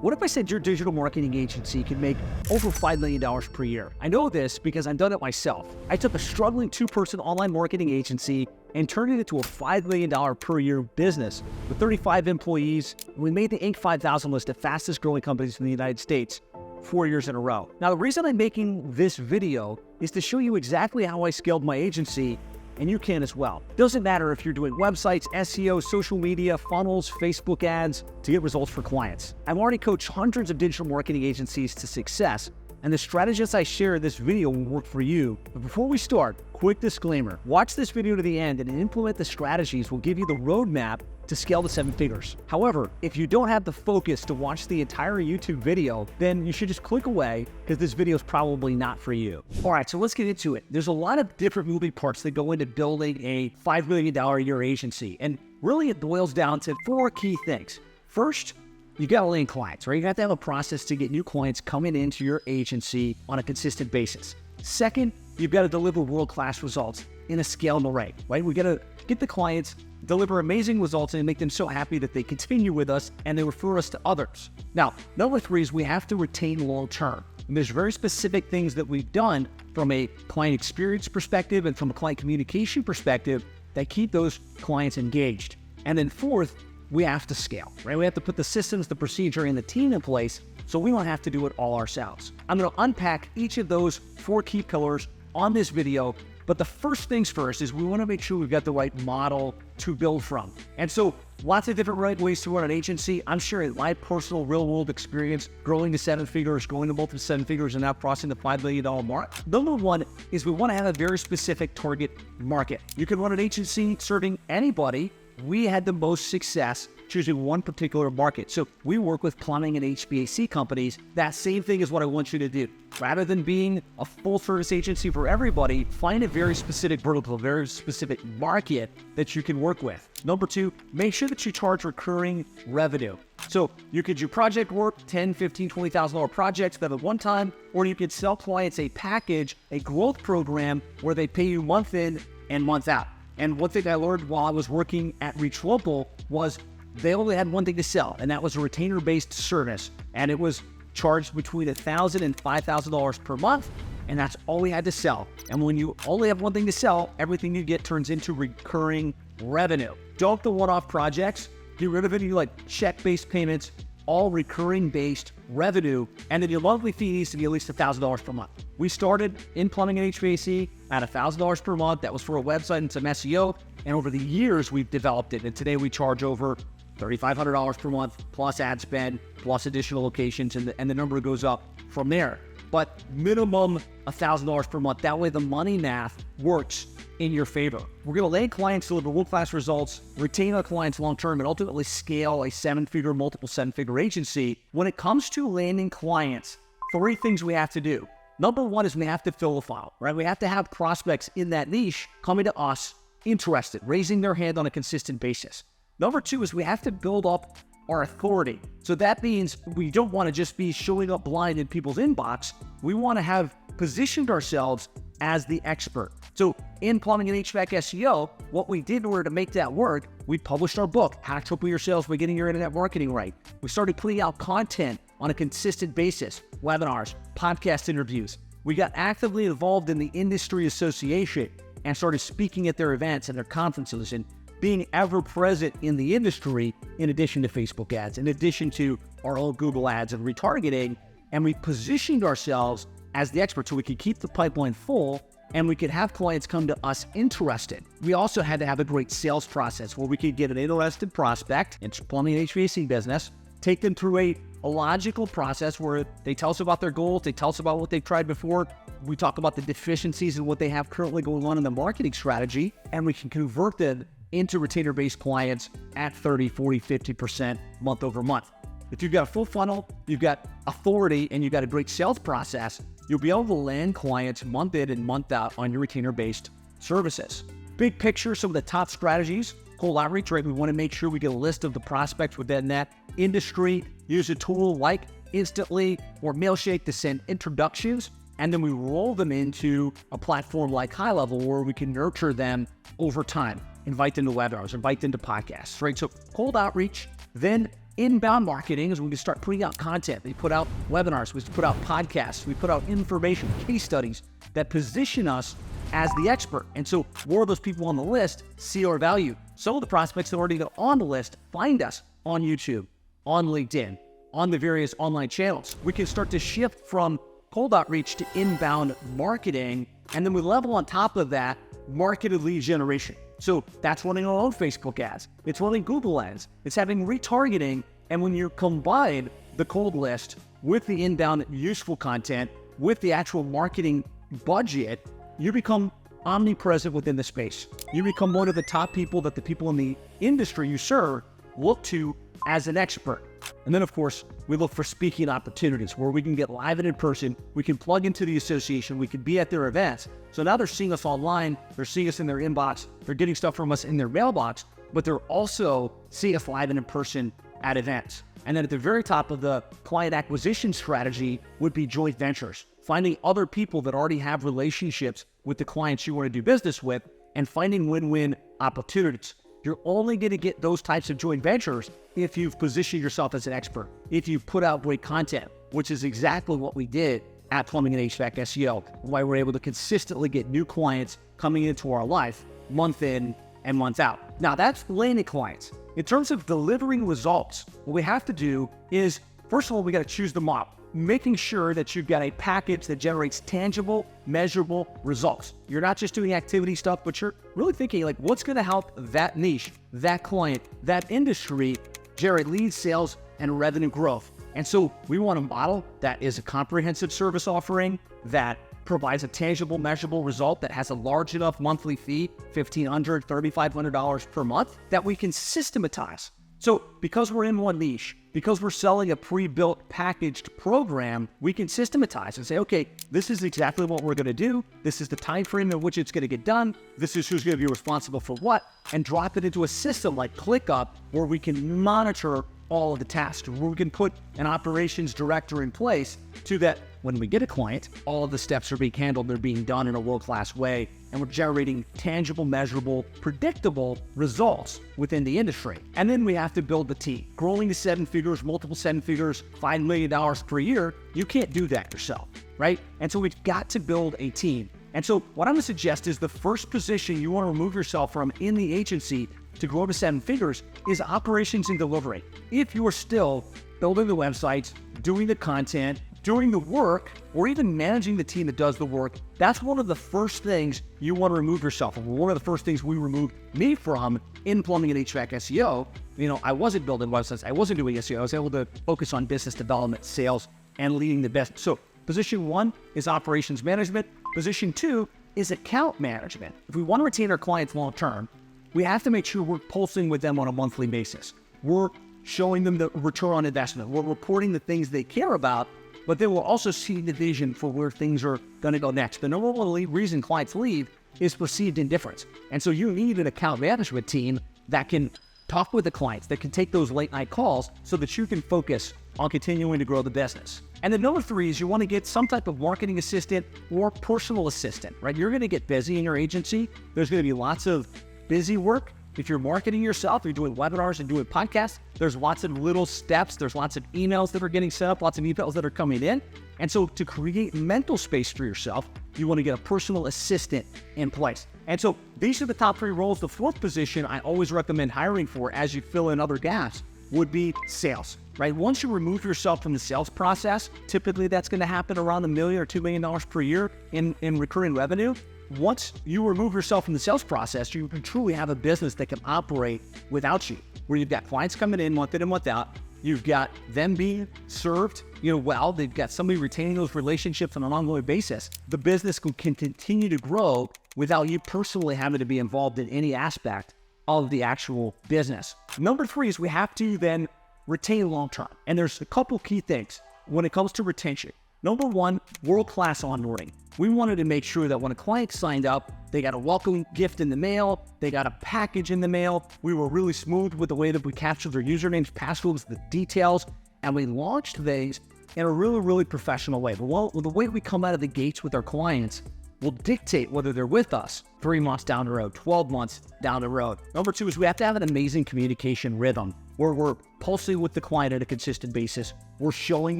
What if I said your digital marketing agency can make over $5 million per year? I know this because I've done it myself. I took a struggling two-person online marketing agency and turned it into a $5 million per year business with 35 employees. We made the Inc. 5000 list of fastest growing companies in the United States 4 years in a row. Now, the reason I'm making this video is to show you exactly how I scaled my agency, and you can as well. Doesn't matter if you're doing websites, SEO, social media, funnels, Facebook ads to get results for clients. I've already coached hundreds of digital marketing agencies to success, and the strategies I share in this video will work for you. But before we start, quick disclaimer. Watch this video to the end and implement the strategies will give you the roadmap to scale to 7 figures. However, if you don't have the focus to watch the entire YouTube video, then you should just click away because this video is probably not for you. All right, so let's get into it. There's a lot of different moving parts that go into building a $5 million a year agency. And really it boils down to 4 key things. First, you got to land clients, right? You have to have a process to get new clients coming into your agency on a consistent basis. Second, you've got to deliver world-class results in a scalable rate, right? We got to get the clients, deliver amazing results, and make them so happy that they continue with us and they refer us to others. Now, number 3 is we have to retain long-term. And there's very specific things that we've done from a client experience perspective and from a client communication perspective that keep those clients engaged. And then 4th, we have to scale, right? We have to put the systems, the procedure, and the team in place so we don't have to do it all ourselves. I'm going to unpack each of those 4 key pillars on this video, but the first things first is we want to make sure we've got the right model to build from. And so lots of different right ways to run an agency. I'm sharing my personal real-world experience growing to 7 figures, going to multiple 7 figures, and now crossing the $5 million mark. Number 1 is we want to have a very specific target market. You can run an agency serving anybody. We had the most success choosing one particular market. So we work with plumbing and HVAC companies. That same thing is what I want you to do. Rather than being a full service agency for everybody, find a very specific vertical, very specific market that you can work with. Number 2, make sure that you charge recurring revenue. So you could do project work, $10,000, $15,000, $20,000 projects that at one time, or you could sell clients a package, a growth program where they pay you month in and month out. And one thing I learned while I was working at Reach Local was they only had one thing to sell, and that was a retainer-based service. And it was charged between $1,000 and $5,000 per month, and that's all we had to sell. And when you only have one thing to sell, everything you get turns into recurring revenue. Don't the one-off projects. Get rid of it. You like check-based payments, all recurring-based revenue, and then your monthly fee needs to be at least $1,000 per month. We started in plumbing and HVAC at $1,000 per month. That was for a website and some SEO, and over the years we've developed it, and today we charge over $3,500 per month plus ad spend plus additional locations, and the number goes up from there. But minimum $1,000 per month. That way the money math works in your favor. We're going to land clients, deliver world-class results, retain our clients long-term, and ultimately scale a 7-figure, multiple 7-figure agency. When it comes to landing clients, 3 things we have to do. Number 1 is we have to fill the funnel, right? We have to have prospects in that niche coming to us interested, raising their hand on a consistent basis. Number 2 is we have to build up our authority. So that means we don't want to just be showing up blind in people's inbox. We want to have positioned ourselves as the expert. So in plumbing and HVAC SEO, what we did in order to make that work, we published our book, How to Triple Your Sales by Getting Your Internet Marketing Right. We started putting out content on a consistent basis, webinars, podcast interviews. We got actively involved in the industry association and started speaking at their events and their conferences and being ever present in the industry, in addition to Facebook ads, in addition to our own Google ads and retargeting. And we positioned ourselves as the expert so we could keep the pipeline full and we could have clients come to us interested. We also had to have a great sales process where we could get an interested prospect in plumbing and HVAC business, take them through a logical process where they tell us about their goals, they tell us about what they've tried before, we talk about the deficiencies and what they have currently going on in the marketing strategy, and we can convert them into retainer-based clients at 30, 40, 50% month over month. If you've got a full funnel, you've got authority, and you've got a great sales process, you'll be able to land clients month in and month out on your retainer-based services. Big picture, some of the top strategies, cold outreach, right? We want to make sure we get a list of the prospects within that industry, use a tool like Instantly or Mailshake to send introductions, and then we roll them into a platform like High Level where we can nurture them over time. Invite them to webinars, invite them to podcasts, right? So cold outreach, then Inbound marketing is when we start putting out content. We put out webinars, we put out podcasts, we put out information, case studies that position us as the expert. And so more of those people on the list see our value. Some of the prospects that already got on the list find us on YouTube, on LinkedIn, on the various online channels. We can start to shift from cold outreach to inbound marketing. And then we level on top of that marketed lead generation. So that's running our own Facebook ads. It's running Google ads. It's having retargeting. And when you combine the cold list with the inbound useful content, with the actual marketing budget, you become omnipresent within the space. You become one of the top people that the people in the industry you serve look to as an expert. And then, of course, we look for speaking opportunities where we can get live and in person. We can plug into the association. We can be at their events. So now they're seeing us online. They're seeing us in their inbox. They're getting stuff from us in their mailbox, but they're also seeing us live and in person at events. And then at the very top of the client acquisition strategy would be joint ventures, finding other people that already have relationships with the clients you want to do business with and finding win-win opportunities. You're only going to get those types of joint ventures if you've positioned yourself as an expert, if you put out great content, which is exactly what we did at Plumbing and HVAC SEO, why we're able to consistently get new clients coming into our life month in and month out. Now that's landing clients. In terms of delivering results, what we have to do is, first of all, we got to choose the model, making sure that you've got a package that generates tangible, measurable results. You're not just doing activity stuff, but you're really thinking like, what's going to help that niche, that client, that industry generate lead sales and revenue growth. And so we want a model that is a comprehensive service offering that provides a tangible, measurable result that has a large enough monthly fee, $1,500, $3,500 per month, that we can systematize. So because we're in one niche, because we're selling a pre-built packaged program, we can systematize and say, okay, this is exactly what we're going to do. This is the time frame in which it's going to get done. This is who's going to be responsible for what, and drop it into a system like ClickUp where we can monitor all of the tasks, where we can put an operations director in place to that when we get a client, all of the steps are being handled, they're being done in a world-class way, and we're generating tangible, measurable, predictable results within the industry. And then we have to build the team. Growing to 7 figures, multiple 7 figures, $5 million per year, you can't do that yourself, right? And so we've got to build a team. And so what I'm gonna suggest is the first position you wanna remove yourself from in the agency to grow to 7 figures is operations and delivery. If you are still building the websites, doing the content, doing the work, or even managing the team that does the work, that's one of the first things you want to remove yourself from. One of the first things we removed me from in Plumbing and HVAC SEO. You know, I wasn't building websites, I wasn't doing SEO. I was able to focus on business development, sales, and leading the business. So position 1 is operations management. Position 2 is account management. If we want to retain our clients long term, we have to make sure we're pulsing with them on a monthly basis. We're showing them the return on investment. We're reporting the things they care about, but then we'll also see the vision for where things are going to go next. The number one reason clients leave is perceived indifference. And so you need an account management team that can talk with the clients, that can take those late night calls so that you can focus on continuing to grow the business. And then number 3 is you want to get some type of marketing assistant or personal assistant, right? You're going to get busy in your agency. There's going to be lots of busy work. If you're marketing yourself, you're doing webinars and doing podcasts, there's lots of little steps, there's lots of emails that are getting set up, lots of emails that are coming in. And so to create mental space for yourself, you want to get a personal assistant in place. And so these are the top 3 roles. The 4th position I always recommend hiring for as you fill in other gaps would be sales, right? Once you remove yourself from the sales process, typically that's going to happen around $1 million or $2 million per year in recurring revenue. Once you remove yourself from the sales process, you can truly have a business that can operate without you, where you've got clients coming in month and month out. You've got them being served, well. They've got somebody retaining those relationships on an ongoing basis. The business can continue to grow without you personally having to be involved in any aspect of the actual business. Number 3 is we have to then retain long-term. And there's a couple key things when it comes to retention. Number 1, world-class onboarding. We wanted to make sure that when a client signed up, they got a welcome gift in the mail, they got a package in the mail. We were really smooth with the way that we captured their usernames, passwords, the details, and we launched these in a really, really professional way. The way we come out of the gates with our clients will dictate whether they're with us 3 months down the road, 12 months down the road. Number 2 is we have to have an amazing communication rhythm where we're pulsing with the client at a consistent basis. We're showing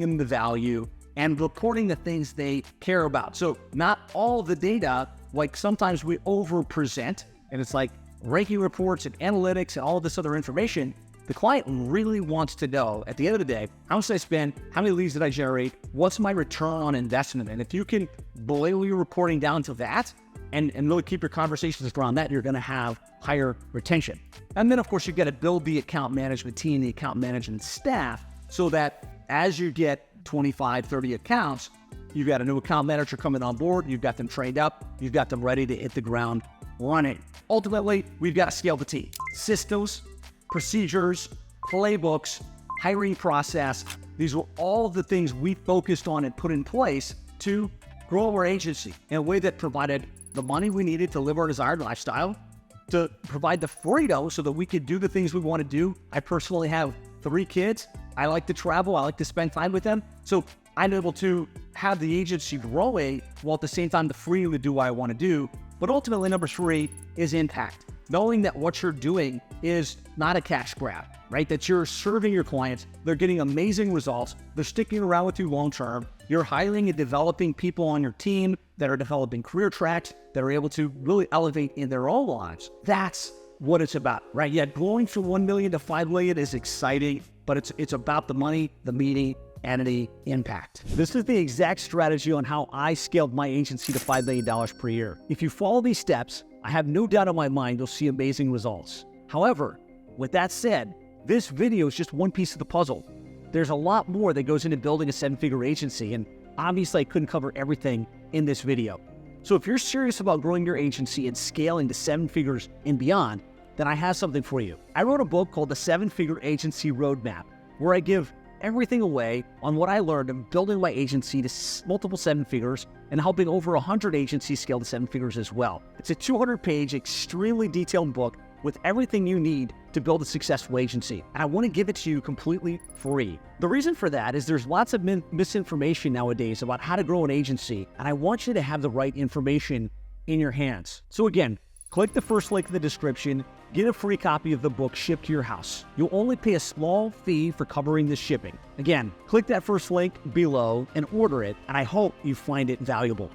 them the value and reporting the things they care about. So not all the data, like sometimes we over-present, and it's like ranking reports and analytics and all of this other information. The client really wants to know, at the end of the day, how much did I spend? How many leads did I generate? What's my return on investment? And if you can boil your reporting down to that and really keep your conversations around that, you're going to have higher retention. And then, of course, you've got to build the account management team, the account management staff, so that as you get 25, 30 accounts, you've got a new account manager coming on board, you've got them trained up, you've got them ready to hit the ground running. Ultimately, we've got to scale the team. Systems, procedures, playbooks, hiring process. These were all the things we focused on and put in place to grow our agency in a way that provided the money we needed to live our desired lifestyle, to provide the freedom so that we could do the things we want to do. I personally have 3 kids. I like to travel. I like to spend time with them. So I'm able to have the agency growing while at the same time the freedom to do what I want to do. But ultimately, number 3 is impact. Knowing that what you're doing is not a cash grab, right? That you're serving your clients, they're getting amazing results, they're sticking around with you long term, you're hiring and developing people on your team that are developing career tracks, that are able to really elevate in their own lives. That's what it's about, right? Yeah, growing from 1 million to 5 million is exciting, but it's about the money, the meeting, and the impact. This is the exact strategy on how I scaled my agency to $5 million per year. If you follow these steps, I have no doubt in my mind you'll see amazing results. However, with that said, this video is just one piece of the puzzle. There's a lot more that goes into building a 7-figure agency, and obviously I couldn't cover everything in this video. So if you're serious about growing your agency and scaling to 7 figures and beyond, then I have something for you. I wrote a book called The 7-Figure Agency Roadmap, where I give everything away on what I learned in building my agency to multiple 7 figures and helping over 100 agencies scale to 7 figures as well. It's a 200-page, extremely detailed book with everything you need to build a successful agency. And I want to give it to you completely free. The reason for that is there's lots of misinformation nowadays about how to grow an agency, and I want you to have the right information in your hands. So again, click the first link in the description, get a free copy of the book shipped to your house. You'll only pay a small fee for covering the shipping. Again, click that first link below and order it, and I hope you find it valuable.